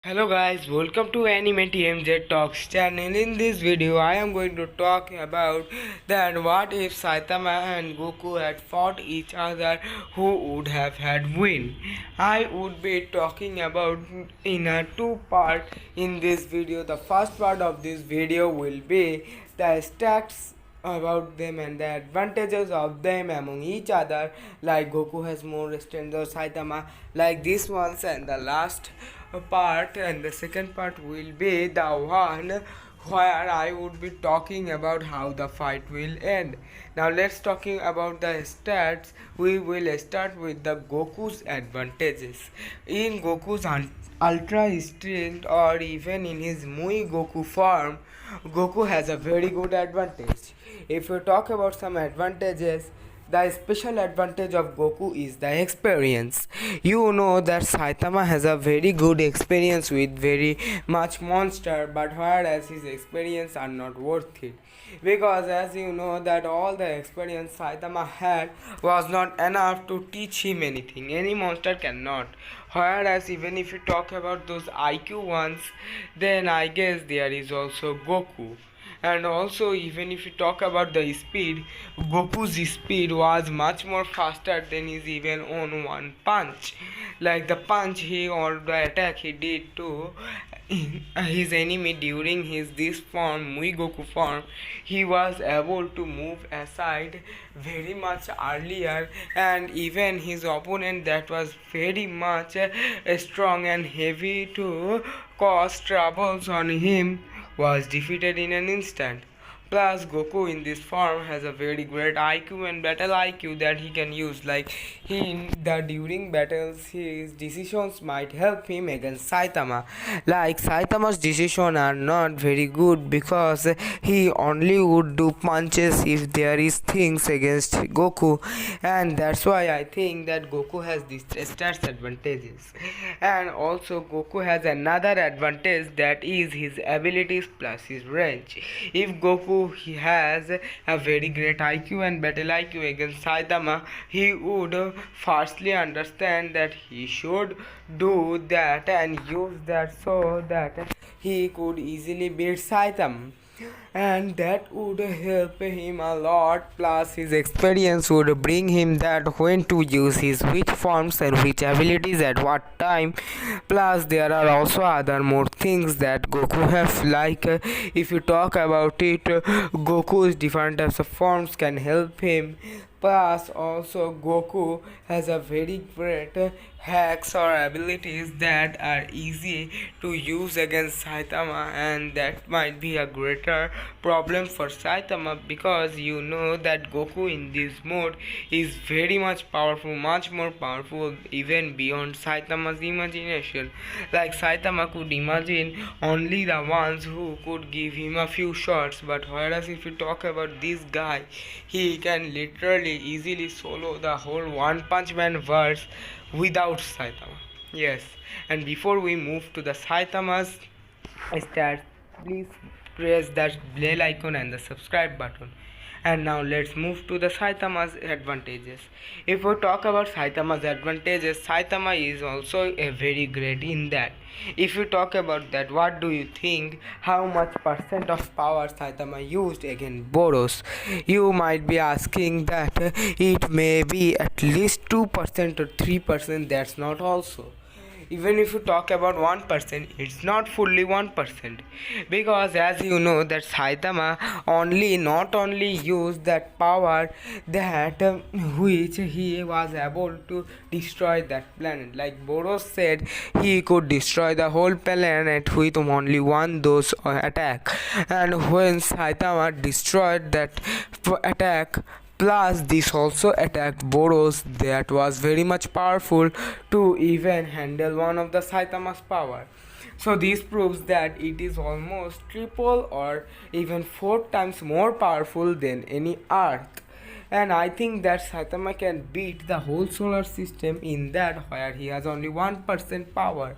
Hello guys, welcome to Anime TMZ Talks channel. In this video, I am going to talk about that what if Saitama and Goku had fought each other, who would have had win. I would be talking about in a two-part in this video. The first part of this video will be the stats about them and the advantages of them among each other, like Goku has more strength or Saitama like this ones, and the last part and the second part will be the one where I would be talking about how the fight will end. Now let's talking about the stats. We will start with the Goku's advantages. In Goku's ultra strength or even in his Mui Goku form, Goku has a very good advantage. If we talk about some advantages, the special advantage of Goku is the experience. You know that Saitama has a very good experience with very much monster, but whereas his experience are not worth it. Because as you know that all the experience Saitama had was not enough to teach him anything. Any monster cannot. Whereas even if you talk about those IQ ones, then I guess there is also Goku. And also even if you talk about the speed, Goku's speed was much more faster than his even own one punch. Like the punch he or the attack he did to his enemy during his this form Mui Goku form, he was able to move aside very much earlier, and even his opponent that was very much strong and heavy to cause troubles on him was defeated in an instant. Plus, Goku in this form has a very great IQ and battle IQ that he can use. Like during battles, his decisions might help him against Saitama. Like Saitama's decisions are not very good because he only would do punches if there is things against Goku, and that's why I think that Goku has these stats advantages. And also, Goku has another advantage, that is his abilities plus his range. If Goku he has a very great IQ and battle IQ against Saitama, he would firstly understand that he should do that and use that so that he could easily beat Saitama, and that would help him a lot. Plus his experience would bring him that when to use his which forms and which abilities at what time. Plus there are also other more things that Goku have, like if you talk about it, Goku's different types of forms can help him. Plus also Goku has a very great hacks or abilities that are easy to use against Saitama, and that might be a greater problem for Saitama, because you know that Goku in this mode is very much powerful, much more powerful even beyond Saitama's imagination. Like Saitama could imagine only the ones who could give him a few shots, but whereas if you talk about this guy, he can literally easily solo the whole One Punch Man verse without Saitama. Yes, and before we move to the Saitama's stats, please press that bell icon and the subscribe button. And now let's move to the Saitama's advantages. If we talk about Saitama's advantages, Saitama is also a very great in that. If you talk about that, what do you think how much percent of power Saitama used against Boros? You might be asking that it may be at least 2% or 3%. That's not also. Even if you talk about 1%, it's not fully 1%, because as you know that Saitama not only used that power that which he was able to destroy that planet. Like Boros said, he could destroy the whole planet with only one dose attack, and when Saitama destroyed that attack, plus, this also attacked Boros that was very much powerful to even handle one of the Saitama's power. So this proves that it is almost triple or even 4 times more powerful than any Earth. And I think that Saitama can beat the whole solar system in that where he has only 1% power.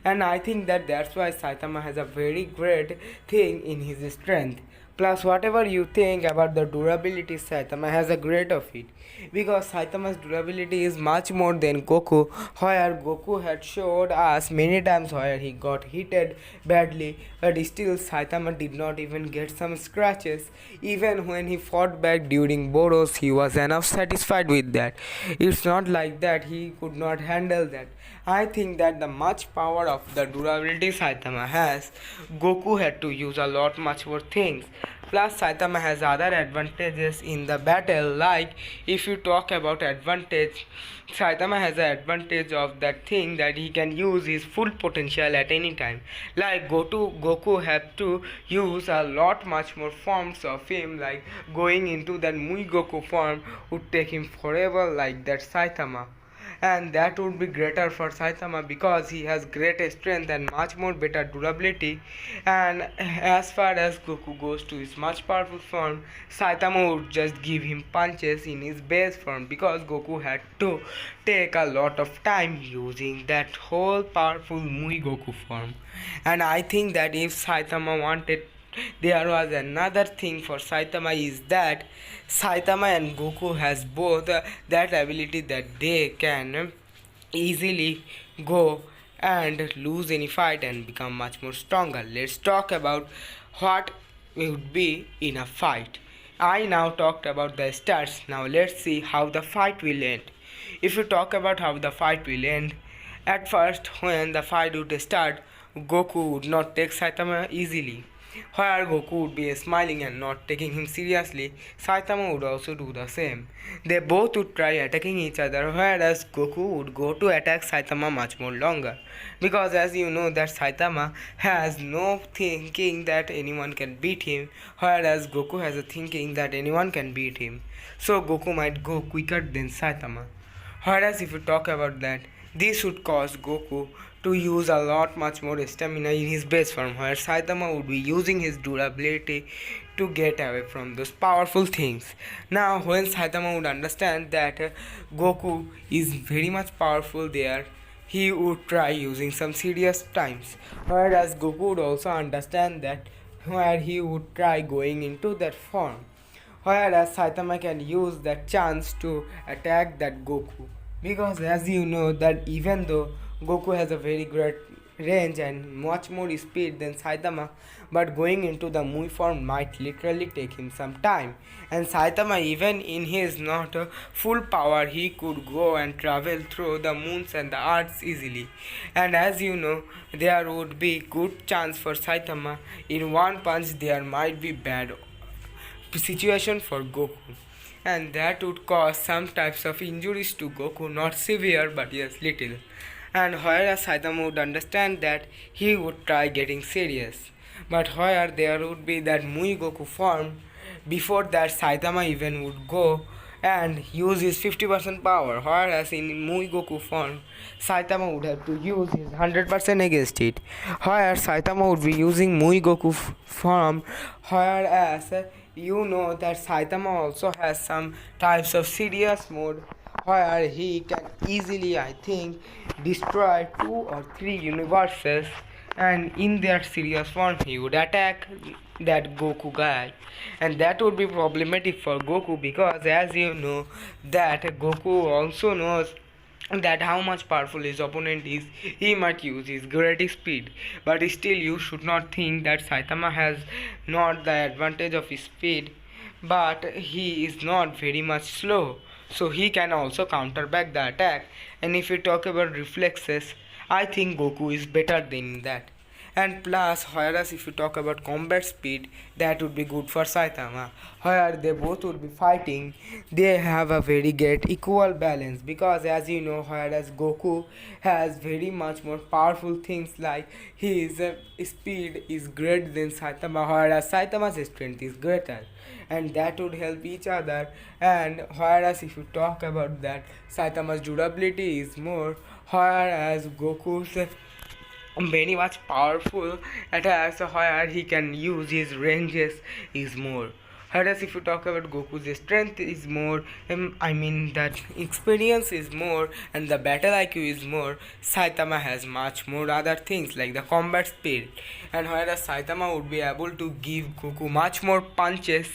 And I think that that's why Saitama has a very great thing in his strength. Plus, whatever you think about the durability, Saitama has a great of it. Because Saitama's durability is much more than Goku, where Goku had showed us many times where he got hit badly, but still Saitama did not even get some scratches. Even when he fought back during Boros, he was enough satisfied with that. It's not like that he could not handle that. I think that the much power of the durability Saitama has, Goku had to use a lot much more things. Plus Saitama has other advantages in the battle, like if you talk about advantage, Saitama has the advantage of that thing that he can use his full potential at any time. Like Goku have to use a lot much more forms of him, like going into that Mui Goku form would take him forever like that Saitama, and that would be greater for Saitama because he has great strength and much more better durability. And as far as Goku goes to his much powerful form, Saitama would just give him punches in his base form because Goku had to take a lot of time using that whole powerful Mui Goku form. And I think that if Saitama wanted, there was another thing for Saitama is that Saitama and Goku has both that ability that they can easily go and lose any fight and become much more stronger. Let's talk about what would be in a fight. I now talked about the stats. Now let's see how the fight will end. If you talk about how the fight will end, at first when the fight would start, Goku would not take Saitama easily. Where Goku would be smiling and not taking him seriously, Saitama would also do the same. They both would try attacking each other, whereas Goku would go to attack Saitama much more longer. Because as you know that Saitama has no thinking that anyone can beat him, whereas Goku has a thinking that anyone can beat him. So Goku might go quicker than Saitama. Whereas if you talk about that, this would cause Goku to use a lot much more stamina in his base form, where Saitama would be using his durability to get away from those powerful things. Now when Saitama would understand that Goku is very much powerful there, he would try using some serious times, whereas Goku would also understand that, where he would try going into that form, whereas Saitama can use that chance to attack that Goku. Because as you know that even though Goku has a very great range and much more speed than Saitama, but going into the Mui form might literally take him some time. And Saitama, even in his not full power, he could go and travel through the moons and the earths easily. And as you know, there would be good chance for Saitama. In one punch there might be bad situation for Goku, and that would cause some types of injuries to Goku, not severe but yes little. And whereas Saitama would understand that, he would try getting serious. But where there would be that Mui Goku form, before that Saitama even would go and use his 50% power, whereas in Mui Goku form, Saitama would have to use his 100% against it. Where Saitama would be using Mui Goku form, whereas you know that Saitama also has some types of serious mode where he can easily, I think, destroy 2 or 3 universes, and in that serious form he would attack that Goku guy, and that would be problematic for Goku because as you know that Goku also knows that how much powerful his opponent is. He might use his great speed, but still you should not think that Saitama has not the advantage of his speed, but he is not very much slow, so he can also counter back the attack. And if we talk about reflexes, I think Goku is better than that. And plus, whereas if you talk about combat speed, that would be good for Saitama. Where they both would be fighting, they have a very great equal balance because as you know, whereas Goku has very much more powerful things like his speed is greater than Saitama, whereas Saitama's strength is greater, and that would help each other. And whereas if you talk about that, Saitama's durability is more, whereas Goku's very much powerful attacks where he can use his ranges is more. Whereas if you talk about Goku's strength is more, that experience is more and the battle IQ is more, Saitama has much more other things like the combat speed. And whereas Saitama would be able to give Goku much more punches,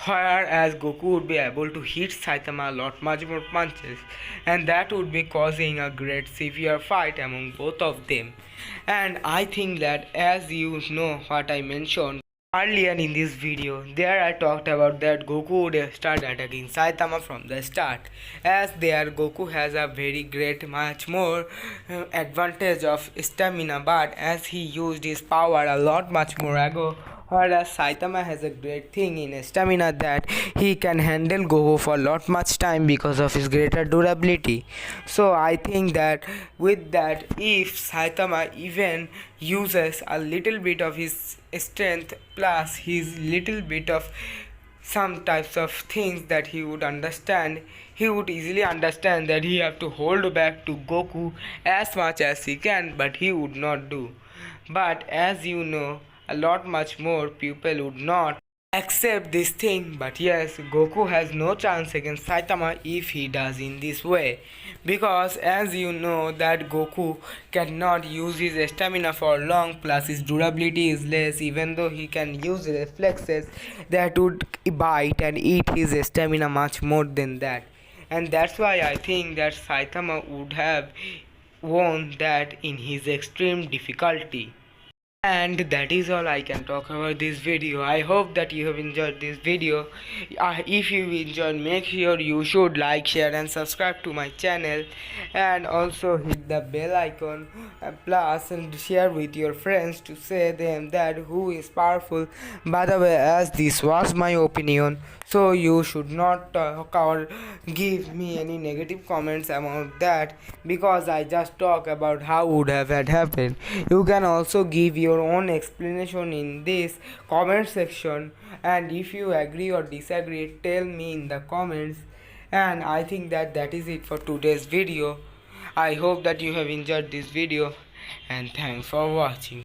whereas Goku would be able to hit Saitama a lot much more punches, and that would be causing a great severe fight among both of them. And I think that, as you know what I mentioned earlier in this video, there I talked about that Goku would start attacking Saitama from the start, as there Goku has a very great much more advantage of stamina, but as he used his power a lot much more ago, whereas Saitama has a great thing in stamina that he can handle Goku for lot much time because of his greater durability. So I think that with that, if Saitama even uses a little bit of his strength plus his little bit of some types of things that he would understand, he would easily understand that he have to hold back to Goku as much as he can, but he would not do. But as you know, a lot much more people would not accept this thing, but yes, Goku has no chance against Saitama if he does in this way, because as you know that Goku cannot use his stamina for long, plus his durability is less, even though he can use reflexes that would bite and eat his stamina much more than that. And that's why I think that Saitama would have won that in his extreme difficulty. And that is all I can talk about this video. I hope that you have enjoyed this video. If you enjoyed, make sure you should like, share and subscribe to my channel, and also hit the bell icon, plus and share with your friends to say them that who is powerful. By the way, as this was my opinion, so you should not talk or give me any negative comments about that, because I just talk about how would have had happened. You can also give your own explanation in this comment section, and if you agree or disagree, tell me in the comments. And I think that that is it for today's video. I hope that you have enjoyed this video, and thanks for watching.